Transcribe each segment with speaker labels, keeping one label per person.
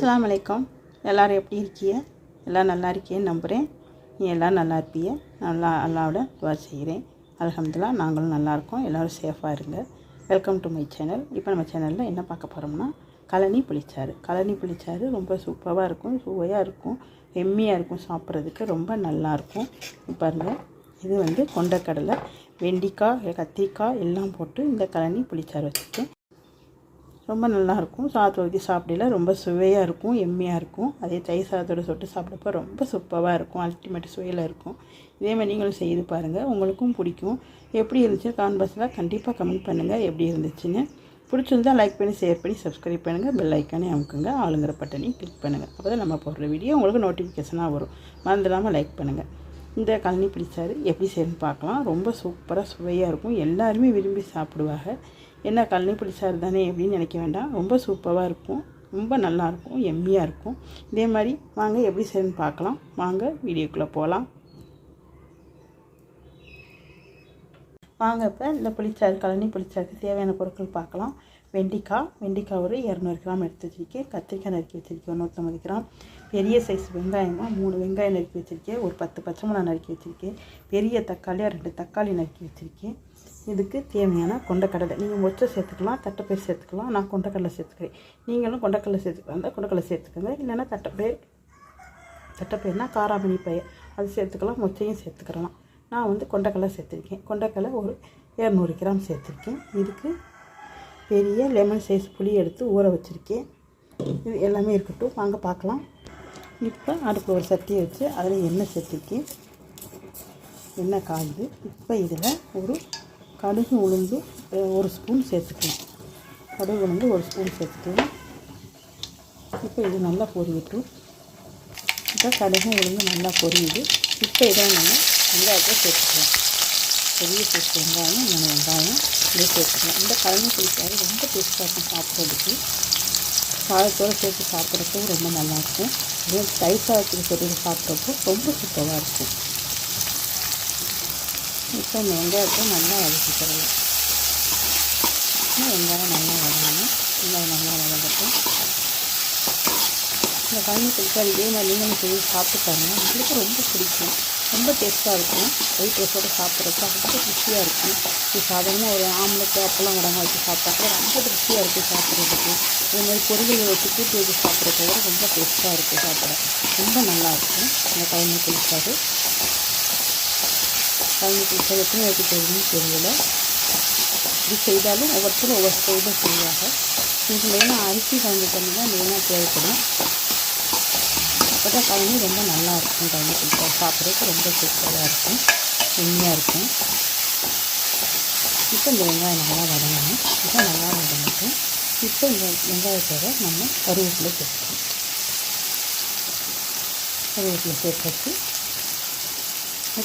Speaker 1: அஸ்ஸலாமு அலைக்கும். எல்லோரும் எப்படி இருக்கீங்க? எல்லாம் நல்லா இருக்கேன்னு நம்புகிறேன். நீ எல்லாம் நல்லா இருப்பீங்க. நல்லா அல்லாவோட துவா செய்கிறேன். அல்ஹம்துலில்லாஹ் நாங்களும் நல்லாயிருக்கோம். எல்லோரும் சேஃபாக இருங்க. Welcome to my channel. இப்போ நம்ம சேனலில் என்ன பார்க்க போகிறோம்னா கழனி புளிச்சாறு. கழனி புளிச்சாறு ரொம்ப சூப்பராக இருக்கும், சுவையாக இருக்கும், எம்மியாக இருக்கும், சாப்பிட்றதுக்கு ரொம்ப நல்லாயிருக்கும். பாருங்கள், இது கொண்டக்கடலை, வெண்டிக்காய், கத்திரிக்காய் எல்லாம் போட்டு இந்த கழனி புளிச்சாறு வச்சுருக்கேன். ரொம்ப நல்லாயிருக்கும். சாதத்தை ஊற்றி சாப்பிடல ரொம்ப சுவையாக இருக்கும், எம்மியாக இருக்கும். அதே தயிர் சாதத்தோடு சொட்டு சாப்பிட்றப்ப ரொம்ப சூப்பராக இருக்கும், அல்டிமேட் சுவையில் இருக்கும். இதேமாதிரி நீங்களும் செய்து பாருங்கள், உங்களுக்கும் பிடிக்கும். எப்படி இருந்துச்சு கமெண்ட் பாக்ஸில் கண்டிப்பாக கமெண்ட் பண்ணுங்கள் எப்படி இருந்துச்சுன்னு. பிடிச்சிருந்தால் லைக் பண்ணி, ஷேர் பண்ணி, சப்ஸ்கிரைப் பண்ணுங்கள். பெல் ஐக்கானே அமுக்குங்க, ஆளுங்கிற பட்டனி கிளிக் பண்ணுங்கள். அப்போ தான் நம்ம போடுற வீடியோ உங்களுக்கு நோட்டிஃபிகேஷனாக வரும். மறந்துடாமல் லைக் பண்ணுங்கள். இந்த கழனி புளிச்சாறு எப்படி செய்யணும்னு பார்க்கலாம். ரொம்ப சூப்பராக சுவையாக இருக்கும், எல்லாருமே விரும்பி சாப்பிடுவாங்க. என்ன கழனி புளிச்சாறு தானே அப்படின்னு நினைக்க வேண்டாம், ரொம்ப சூப்பராக இருக்கும், ரொம்ப நல்லாயிருக்கும், எம்மியாக இருக்கும். இதே மாதிரி வாங்க எப்படி செய்யணும்னு பார்க்கலாம். வாங்க வீடியோக்குள்ளே போகலாம். வாங்க இப்போ இந்த புளிச்சாறு, கழனி புளிச்சாருக்கு தேவையான பொருட்கள் பார்க்கலாம். வெண்டிக்காய் ஒரு 200 கிராம் எடுத்து வச்சுருக்கேன். கத்திரிக்காய் நறுக்கி வச்சுருக்கேன் 150 கிராம். பெரிய சைஸ் வெங்காயமாக 3 வெங்காயம் நறுக்கி வச்சுருக்கேன். ஒரு 10 பச்சை மிளகாய் நறுக்கி வச்சுருக்கேன். பெரிய தக்காளியாக 2 தக்காளி நறுக்கி வச்சுருக்கேன். இதுக்கு தேவையான கொண்டக்கடலை, நீங்கள் மொச்சை சேர்த்துக்கலாம், தட்டைப்பயிர் சேர்த்துக்கலாம். நான் கொண்டக்கடலை சேர்த்துக்கிறேன். நீங்களும் கொண்டக்கடலை சேர்த்துக்கலாம், கொண்டக்கடலை சேர்த்துக்கோங்க. இல்லைன்னா தட்டைப்பயிர்னால் காராமணி பயிர் அது சேர்த்துக்கலாம், மொச்சையும் சேர்த்துக்கலாம். நான் கொண்டக்கடலை சேர்த்துருக்கேன். கொண்டக்கடலை ஒரு 200 கிராம் சேர்த்துருக்கேன். இதுக்கு பெரிய லெமன் சைஸ் புளி எடுத்து ஊற வச்சுருக்கேன். இது எல்லாமே இருக்கட்டும், வாங்க பார்க்கலாம். இப்போ அடுப்பு ஒரு சட்டியை வச்சு அதில் எண்ணெய் சேர்த்துருக்கேன். எண்ணெய் காயுது. இப்போ இதில் ஒரு கடுகு உளுந்து 1 ஸ்பூன் சேர்த்துக்கலாம். கடுகு உளுந்து 1 ஸ்பூன் சேர்த்துக்கலாம். இப்போ இது நல்லா பொரியட்டும். இப்போ கடுகு உளுந்து நல்லா பொரியுது. இப்போ இதை நம்ம வெங்காயத்தை சேர்த்துக்கலாம். பெரிய சைஸ் வெங்காயம், 3 வெங்காயம் இதை சேர்த்துக்கலாம். இந்த கழனி புளிச்சாறு ரொம்ப டேஸ்ட்டாக இருக்கும் சாப்பிட்றதுக்கு. சாதத்தோடு சேர்த்து சாப்பிட்றதுக்கு ரொம்ப நல்லாயிருக்கும். இதே தயிர் சாதத்துக்கு சேர்த்து சாப்பிட்றப்போ ரொம்ப சூப்பராக இருக்கும். இப்போ இந்த வெங்காயத்தை நல்லா வதக்கிக்கலாம். வெங்காயம் நல்லா வதங்கணும். வெங்காயம் நல்லா வதங்கட்டும். இந்த கழனி புளிச்சாறு இதே மாதிரி நீங்களும் செய்து சாப்பிட்டு பாருங்கள், உங்களுக்கு ரொம்ப பிடிக்கும். ரொம்ப டேஸ்ட்டாக இருக்கும். ஒயிட் ரைஸோடு சாப்பிட்றப்ப ரொம்ப ருசியாக இருக்கும். இது சாதாரணமாக ஒரு ஆம்லெட்டு அப்பெல்லாம் உடம்பு வச்சு சாப்பிட்டாக்க ரொம்ப ருசியாக இருக்குது சாப்பிட்றதுக்கு. இதே மாதிரி பொரியல் வச்சு கூட்டு வச்சு சாப்பிட்றத விட ரொம்ப டேஸ்ட்டாக இருக்குது சாப்பிட. ரொம்ப நல்லாயிருக்கும் இந்த கழனி புளிச்சாறு. கழனி புளிச்சாறு எத்தனை பேருக்கு தெரியும்னு தெரியல. இது செய்தாலும் ஒவ்வொருத்தரும் ஒவ்வொரு ஸ்டைலில் செய்வாங்க. இதுக்கு மெயினாக அரிசி கலந்து தண்ணி தான் மெயினாக தேவைப்படும். அப்போ தான் கழனி ரொம்ப நல்லாயிருக்கும். கழனி புளிச்சாறு சாப்பிட்றதுக்கு ரொம்ப சூப்பராக இருக்கும், எம்மியாக இருக்கும். இப்போ இந்த வெங்காயம் நல்லா வதங்கணும். இப்போ நல்லா வதங்கட்டும். இப்போ இந்த வெங்காயத்தோட நம்ம கருவேப்பிலை சேர்த்துக்கணும். கருவேப்பிலை சேர்த்து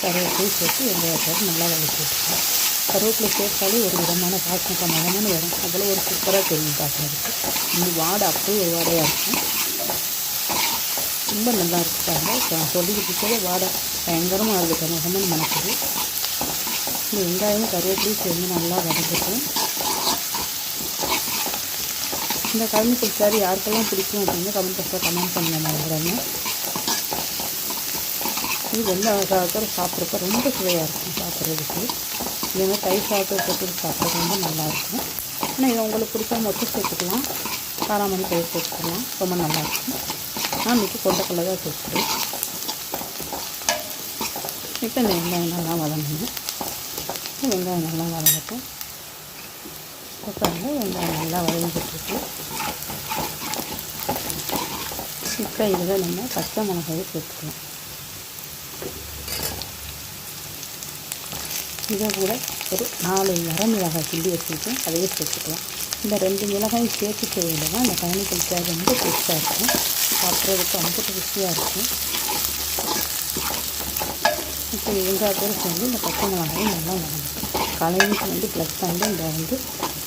Speaker 1: கருவேப்பிலை சேர்த்து வெங்காயத்தோடு நல்லா வதக்கி விட்டுக்கலாம். கருவேப்பிலை சேர்த்தாலே ஒரு விதமான வாசனை மனமான வரும். அதில் ஒரு சூப்பராக தெரியும் பார்க்குறதுக்கு. இந்த வாடை அப்படியே ஒரு வாடையாக இருக்கும், ரொம்ப நல்லா இருக்காங்க. சொல்லிக்கிட்டு இருக்கே வாடை பயங்கரமாக இருக்குது, முகமன்னு மணக்குது. இந்த வெங்காயம் கருவேப்பிலையும் சேர்ந்து நல்லா வதக்கட்டும். இந்த கழனி புளிச்சாறு யாருக்கெல்லாம் பிடிக்கும் அப்படின்னு கமெண்ட் பாக்ஸில் கமெண்ட் பண்ணுங்க. நம்புகிறேங்க. இது வெங்காய சாதத்தோடு சாப்பிட்றப்ப ரொம்ப சுவையாக இருக்கும் சாப்பிட்றதுக்கு. இதே மாதிரி தயிர் சாதத்தோடு போட்டு சாப்பிட்றது ரொம்ப நல்லாயிருக்கும். ஆனால் இதை உங்களுக்கு பிடிச்சா மொச்சை சேர்த்துக்கலாம், காராமணி பயிர் சேர்த்துக்கலாம், ரொம்ப நல்லாயிருக்கும். நான் இன்றைக்கி கொண்டக்கடலை தான் சேர்த்துக்கிறேன். இப்போ இந்த வெங்காயம் நல்லா வதங்கணும். வெங்காயம் நல்லா வதங்கட்டும். பாருங்க, வெங்காயம் நல்லா வதங்கிட்டுருக்கு. இப்போ இதில் நம்ம பச்சை மிளகாயை சேர்த்துக்கலாம். இதை கூட ஒரு 4 வரமிளகாய் கிள்ளி வச்சுருக்கேன், அதையே சேர்த்துக்கலாம். இந்த 2 மிளகாயும் சேர்த்து செய்யல தான் இந்த கழனி புளிச்சாறு ரொம்ப டேஸ்ட்டாக இருக்கும், சாப்பிட்றதுக்கு ரொம்ப ருசியாக இருக்கும். இப்போ வெங்காயத்தோடு சேர்ந்து இந்த பச்சை மிளகாயும் நல்லா வதங்கணும். கழனிக்கு ப்ளஸ்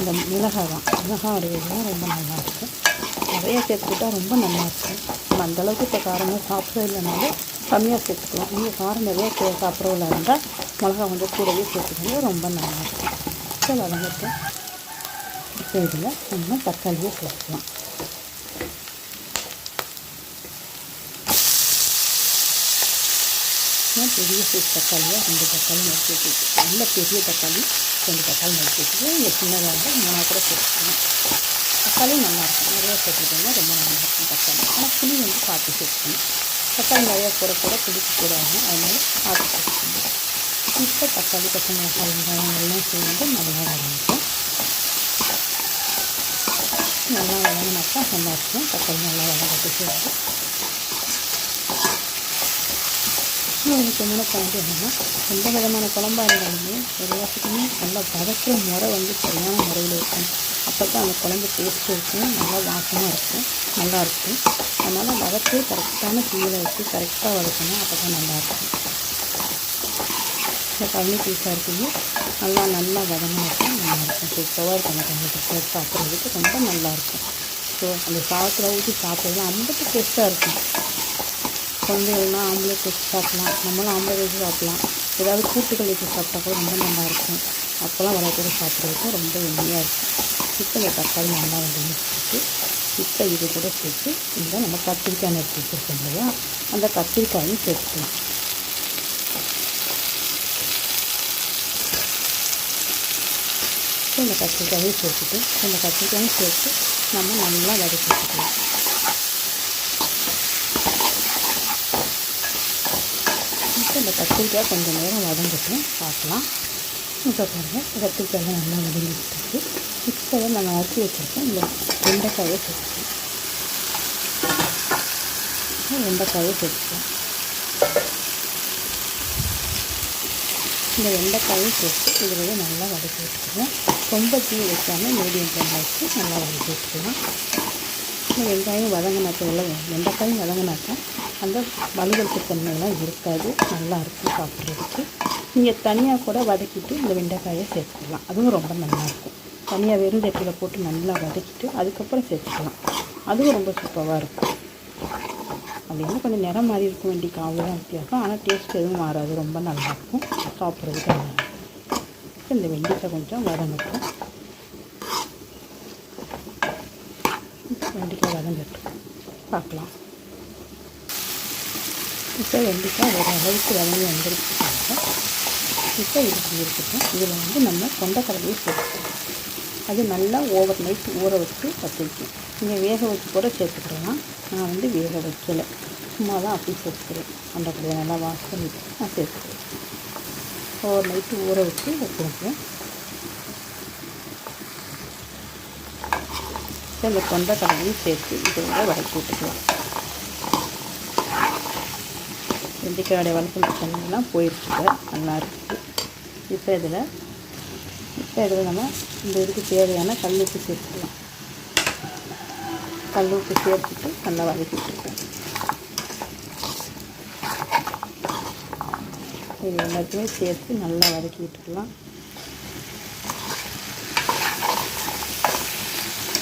Speaker 1: இந்த மிளகாய் தான், மிளகாயோடைய இதெல்லாம் ரொம்ப நல்லாயிருக்கும். நிறைய சேர்த்துக்கிட்டால் ரொம்ப நல்லாயிருக்கும். நம்ம அந்தளவுக்கு இப்போ காரமாக சாப்பிட்றது இல்லைனாலும் கம்மியாக சேர்த்துக்கலாம். நீங்கள் காரம் நிறையா சாப்பிட்றவங்களா இருந்தால் மிளகா கொஞ்சம் கூடவே சேர்த்துக்கணும், ரொம்ப நல்லாயிருக்கும். இப்போ வதங்கிட்டு இப்போ இதில் நம்ம தக்காளியை சேர்த்துக்கலாம். பெரிய சைஸ் தக்காளியாக 2 தக்காளி நறுக்கி வச்சுருக்கேன். நல்ல பெரிய தக்காளி 2 தக்காளி நறுக்கி வச்சுருக்கேன். இங்கே சின்னதாக இருந்தால் 3 கூட சேர்த்துக்கணும். தக்காளியும் நல்லாயிருக்கும், நிறையா சேர்த்துக்கிட்டோம்னா ரொம்ப நல்லாயிருக்கும் தக்காளி. ஆனால் புளி பார்த்து சேர்த்துக்கணும். தக்காளி நிறையா போட புளிப்பு கூட ஆகும், அதனால் பார்த்து சேர்த்துக்கணும். இப்போ தக்காளி, பச்சை மிளகாய், வெங்காயம் எல்லாம் சேர்ந்து நல்லா வதங்கிக்கும். நல்லா வதங்கினாக்கா நல்லாயிருக்கும். தக்காளி நல்லா வதங்கிட்டு சேர்ந்து இன்னும் முக்கியமான பாயிண்ட் என்னென்னா, எந்த விதமான குழம்பா இருந்தாலுமே எல்லாத்துக்குமே நல்லா வதக்கிற முறை சரியான முறையில் இருக்கும். அப்போ தான் அந்த குழம்பு டேஸ்ட்டு இருக்கும், நல்லா வாசமாக இருக்கும், நல்லாயிருக்கும். அதனால் வதக்கி கரெக்டான தீயில் வச்சு கரெக்டாக வதக்கணும், அப்போ தான் நல்லாயிருக்கும். இந்த கழனி பீஸாக இருக்குது, நல்லா வதங்கினாக்கா நல்லாயிருக்கும். சூப்பராக இருக்கும். அந்த கழனி பீஸாக சாப்பிட்றதுக்கு ரொம்ப நல்லாயிருக்கும். ஸோ அந்த சாதத்தில் ஊற்றி சாப்பிட்றது அம்பட்டு டேஸ்ட்டாக இருக்கும். குழந்தைகள்லாம் ஆம்லேட் வச்சு சாப்பிட்லாம், நம்மளும் ஆம்லேட் வச்சு சாப்பிட்லாம். ஏதாவது கூட்டுகள் வச்சு சாப்பிட்டா கூட ரொம்ப நல்லாயிருக்கும். அப்போல்லாம் வளர்த்து சாப்பிட்றதுக்கும் ரொம்ப எளிமையாக இருக்கும். இப்போ இந்த தக்காளி நல்லா வதங்கிட்டு இப்போ இது கூட சேர்த்து இந்த நம்ம கத்திரிக்காய் எடுத்து வச்சுருக்கோம் இல்லையா, அந்த கத்திரிக்காயும் சேர்த்துக்கலாம். இந்த கத்திரிக்காயும் சேர்த்துட்டு இந்த கத்திரிக்காயும் சேர்த்து நம்ம நல்லா வதக்கி வச்சுக்கலாம். இப்போ இந்த கத்திரிக்காய் கொஞ்சம் நேரம் வதங்கட்டும், பார்க்கலாம். இப்போ பாருங்கள், கத்திரிக்காயெல்லாம் நல்லா வதங்கிட்டு இப்போ நம்ம அரிசி வச்சுருக்கோம். இந்த வெண்டைக்காயை சேர்த்துக்கலாம். வெண்டைக்காயை சேர்த்துக்கலாம். இந்த வெண்டைக்காயும் சேர்த்து இதில் நல்லா வதக்கி வச்சுக்கலாம். ரொம்ப தீ வைக்காமல் மீடியம் ஃப்ளேமில் வச்சு நல்லா வதக்கி வச்சுக்கலாம். இந்த வெங்காயம் வதங்கினாக்கா வெண்டைக்காயும் வதங்கினாக்கா அந்த வலுவழுப்பு தன்மையெல்லாம் இருக்காது, நல்லாயிருக்கும் சாப்பிட்றதுக்கு. நீங்கள் தனியாக கூட வதக்கிட்டு இந்த வெண்டைக்காயை சேர்த்துக்கலாம், அதுவும் ரொம்ப நல்லாயிருக்கும். தனியாக வெறும் தட்டில் போட்டு நல்லா வதக்கிட்டு அதுக்கப்புறம் சேர்த்துக்கலாம், அதுவும் ரொம்ப சூப்பராக இருக்கும். அப்படின்னா கொஞ்சம் நிறம் மாறி இருக்கும், வெண்டைக்காய் அவ்வளோதான் வித்தியாசம். ஆனால் டேஸ்ட் எதுவும் மாறாது, ரொம்ப நல்லாயிருக்கும் சாப்பிட்றதுக்கு. நல்லாயிருக்கும். இந்த வெண்டைக்காய் கொஞ்சம் வதங்கட்டும். வெண்டைக்காய் வதங்கட்டும், பார்க்கலாம். இப்போ வெண்டைக்காய் ஒரு அளவுக்கு வதங்கி வந்துருக்காங்க. இப்போ இதுக்கு இருக்கட்டும். இதில் நம்ம கொண்டைக்கடலையை சேர்த்துக்கலாம். அது நல்லா ஓவர் நைட் ஊற வச்சு வச்சுருக்கேன். நீங்கள் வேக வச்சு கூட சேர்த்துக்கலாம். நான் வேக வைக்கலை, சும்மா தான் அப்படி சேர்த்துக்கிறேன். கொண்டைக்கடலையை நல்லா வாஷ் பண்ணிவிட்டு நான் சேர்த்துக்கிறேன். ஓவர் நைட்டு ஊற வச்சு வச்சுருக்கேன். இந்த கொண்டைக்கடலையும் சேர்த்து இதோட வதக்கி விட்டுக்கலாம். வெண்டைக்காயோடைய வளர்ப்பு தண்ணியெல்லாம் போயிடுச்சுங்க, நல்லா இருக்குது. இப்போ இதில் நம்ம இந்த இதுக்கு தேவையான கல்லுப்பு சேர்த்துக்கலாம். கல்லுப்பு சேர்த்துட்டு நல்லா வதக்கி விட்டுருக்கோம். இது எல்லாத்தையுமே சேர்த்து நல்லா வதக்கி விட்டுக்கலாம்.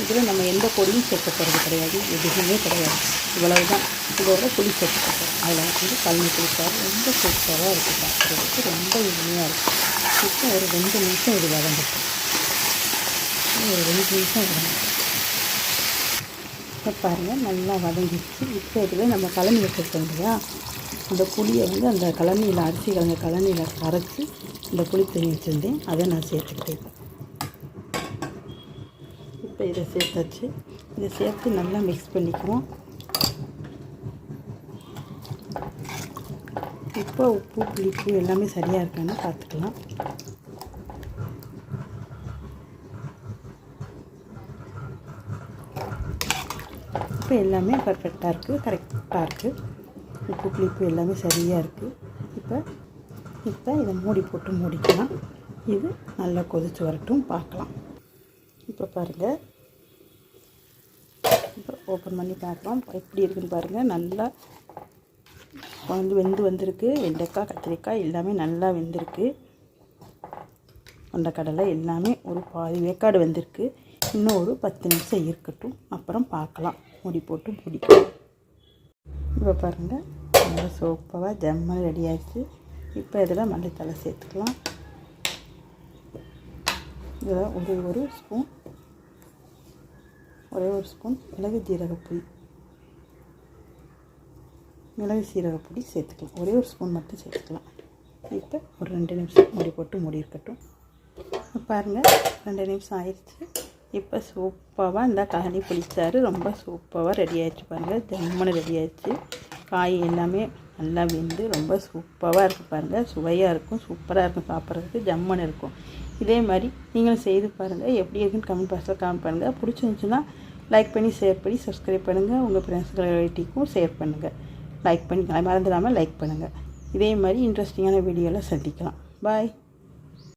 Speaker 1: இதில் நம்ம எந்த பொடியும் சேர்க்க போகிறது கிடையாது, எதுவுமே கிடையாது. இவ்வளவு தான். இதோட புளி சேர்த்துக்க போகிறோம். அதில் கல்வி புளிப்பார் ரொம்ப சூப்பராக இருக்குது, சாப்பிட்றதுக்கு ரொம்ப எளிமையாக இருக்குது. இப்போ ஒரு 2 நிமிஷம் இது வதங்கட்டும். ஒரு 2 நிமிஷம் வதங்கட்டும். இப்போ பாருங்கள், நல்லா வதங்கிடுச்சு. இப்போ இதில் நம்ம கலனி வச்சுருக்கோம் இல்லையா, அந்த புளியை அந்த கலனியில் அரிசி கலந்த கலனியில் கரைச்சி இந்த புளி தண்ணி வச்சுருந்தேன், அதை நான் சேர்த்துக்கிட்டேன். இப்போ இதை சேர்த்தாச்சு. இதை சேர்த்து நல்லா மிக்ஸ் பண்ணிக்குவோம். இப்போ உப்பு புளிப்பு எல்லாமே சரியாக இருக்கான்னு பார்த்துக்கலாம். இப்போ எல்லாமே பர்ஃபெக்டாக இருக்குது, கரெக்டாக இருக்குது. உப்பு புளிப்பு எல்லாமே சரியாக இருக்குது. இப்போ இதை மூடி போட்டு மூடிக்கலாம். இது நல்லா கொதித்து வரட்டும், பார்க்கலாம். இப்போ பாருங்கள், இப்போ ஓப்பன் பண்ணி பார்க்கலாம். எப்படி இருக்குதுன்னு பாருங்கள். நல்லா வெந்து வந்திருக்கு. வெண்டைக்காய், கத்திரிக்காய் எல்லாமே நல்லா வெந்திருக்கு. கொண்டைக்கடலை எல்லாமே ஒரு பாதி வேக்காடு வெந்திருக்கு. இன்னும் ஒரு 10 நிமிஷம் இருக்கட்டும், அப்புறம் பார்க்கலாம். மூடி போட்டு பிடிக்கும். இப்போ பாருங்கள், நல்லா சூப்பராக ஜம்மல் ரெடி ஆகிடுச்சு. இப்போ இதில் மல்லித்தலை சேர்த்துக்கலாம். இதில் ஒரே ஒரு ஸ்பூன் மிளகு ஜீரகப்பொடி, மிளகு சீரகப்பொடி சேர்த்துக்கலாம். ஒரே ஒரு ஸ்பூன் மட்டும் சேர்த்துக்கலாம். இப்போ ஒரு 2 நிமிஷம் மூடி போட்டு மூடி இருக்கட்டும். பாருங்கள் 2 நிமிஷம் ஆயிடுச்சு. இப்போ சூப்பராக இந்த காணி புளிச்சாறு ரொம்ப சூப்பராக ரெடி ஆகிடுச்சு. பாருங்கள் ஜம்முன்னு ரெடி ஆகிடுச்சு. காய் எல்லாமே நல்லா வெந்து ரொம்ப சூப்பராக இருக்குது. பாருங்கள் சுவையாக இருக்கும், சூப்பராக இருக்கும், சாப்பிட்றதுக்கு ஜம்முன்னு இருக்கும். இதே மாதிரி நீங்களும் செய்து பாருங்கள். எப்படி இருக்குன்னு கமெண்ட் பாக்ஸில் கமெண்ட் பண்ணுங்கள். பிடிச்சிருந்துச்சுன்னா லைக் பண்ணி ஷேர் பண்ணி சப்ஸ்கிரைப் பண்ணுங்கள். உங்கள் ஃப்ரெண்ட்ஸ் ரிலேட்டிவ்க்கும் ஷேர் பண்ணுங்கள். லைக் பண்ணி மறந்துடாமல் லைக் பண்ணுங்கள். இதே மாதிரி இன்ட்ரெஸ்டிங்கான வீடியோவில் சந்திக்கலாம். பாய்.